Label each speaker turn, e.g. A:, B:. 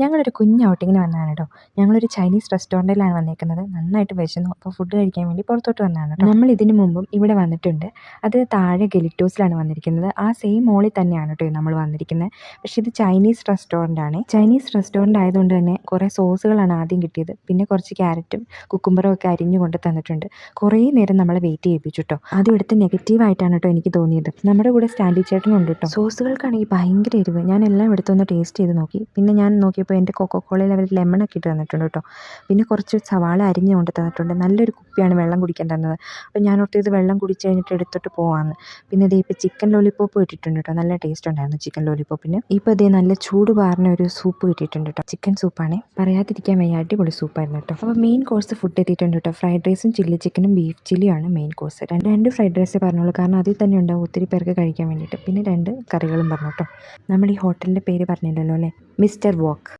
A: ഞങ്ങളൊരു കുഞ്ഞ് ഔട്ടിങ്ങിന് വന്നതാണ് കേട്ടോ. ഞങ്ങളൊരു ചൈനീസ് റെസ്റ്റോറൻറ്റിലാണ് വന്നേക്കുന്നത്. നന്നായിട്ട് വിശന്നു. അപ്പോൾ ഫുഡ് കഴിക്കാൻ വേണ്ടി പുറത്തോട്ട് വന്നതാണ് കേട്ടോ. നമ്മൾ ഇതിനു മുമ്പും ഇവിടെ വന്നിട്ടുണ്ട്. അത് താഴെ ഗലിറ്റോസിലാണ് വന്നിരിക്കുന്നത്. ആ സെയിം മോളിൽ തന്നെയാണ് കേട്ടോ നമ്മൾ വന്നിരിക്കുന്നത്. പക്ഷേ ഇത് ചൈനീസ് റെസ്റ്റോറൻ്റ് ആണ്. ചൈനീസ് റെസ്റ്റോറൻറ്റ് ആയതുകൊണ്ട് തന്നെ കുറേ സോസുകളാണ് ആദ്യം കിട്ടിയത്. പിന്നെ കുറച്ച് ക്യാരറ്റും കുക്കുംബറും ഒക്കെ അരിഞ്ഞു കൊണ്ട് തന്നിട്ടുണ്ട്. കുറേ നേരം നമ്മളെ വെയിറ്റ് ചെയ്യിപ്പിച്ചു കേട്ടോ. അത് ഇവിടുത്തെ നെഗറ്റീവായിട്ടാണ് കേട്ടോ എനിക്ക് തോന്നിയത്. നമ്മുടെ കൂടെ സ്റ്റാൻലി ചേട്ടനുണ്ട് കേട്ടോ. സോസുകൾക്കാണെങ്കിൽ ഭയങ്കര എരിവ്. ഞാൻ എല്ലാം എടുത്തൊന്ന് ടേസ്റ്റ് ചെയ്ത് നോക്കി. പിന്നെ ഞാൻ നോക്കിയപ്പോൾ എൻ്റെ കൊക്കോക്കോളയിൽ അവർ ലെമണൊക്കെ ഇട്ട് തന്നിട്ടുണ്ട് കേട്ടോ. പിന്നെ കുറച്ച് സവാള അരിഞ്ഞ് കൊണ്ട് തന്നിട്ടുണ്ട്. നല്ലൊരു കുപ്പിയാണ് വെള്ളം കുടിക്കാൻ തന്നത്. അപ്പോൾ ഞാൻ ഓർത്ത് ഇത് വെള്ളം കുടിച്ച് കഴിഞ്ഞിട്ട് എടുത്തിട്ട് പോകാമെന്ന്. പിന്നെ ഇതേ ഇപ്പോൾ ചിക്കൻ ലോലിപ്പോപ്പ് ഇട്ടിട്ടുണ്ട് കേട്ടോ. നല്ല ടേസ്റ്റ് ഉണ്ടായിരുന്നു ചിക്കൻ ലോലിപ്പോപ്പിന്. ഇപ്പോൾ ഇതേ നല്ല ചൂട് പാർന്ന ഒരു സൂപ്പ് കിട്ടിയിട്ടുണ്ട് കേട്ടോ. ചിക്കൻ സൂപ്പാണേ, പറയാതിരിക്കാൻ വയ്യ, അടിപൊളി സൂപ്പായിരുന്നു കേട്ടോ. അപ്പോൾ മെയിൻ കോഴ്സ് ഫുഡ് എത്തിയിട്ടുണ്ട് കേട്ടോ. ഫ്രൈഡ് റൈസും ചില്ലി ചിക്കനും ബീഫ് ചില്ലിയാണ് മെയിൻ കോഴ്സ്. രണ്ട് ഫ്രൈഡ് റൈസ് പറഞ്ഞോളൂ, കാരണം അതിൽ തന്നെ ഉണ്ടാവും ഒത്തിരി പേർക്ക് കഴിക്കാൻ വേണ്ടിയിട്ട്. പിന്നെ 2 കറികളും പറഞ്ഞു കേട്ടോ. നമ്മൾ ഈ ഹോട്ടലിൻ്റെ പേര് പറഞ്ഞില്ലല്ലോ അല്ലേ, മിസ്റ്റർ വോക്ക്.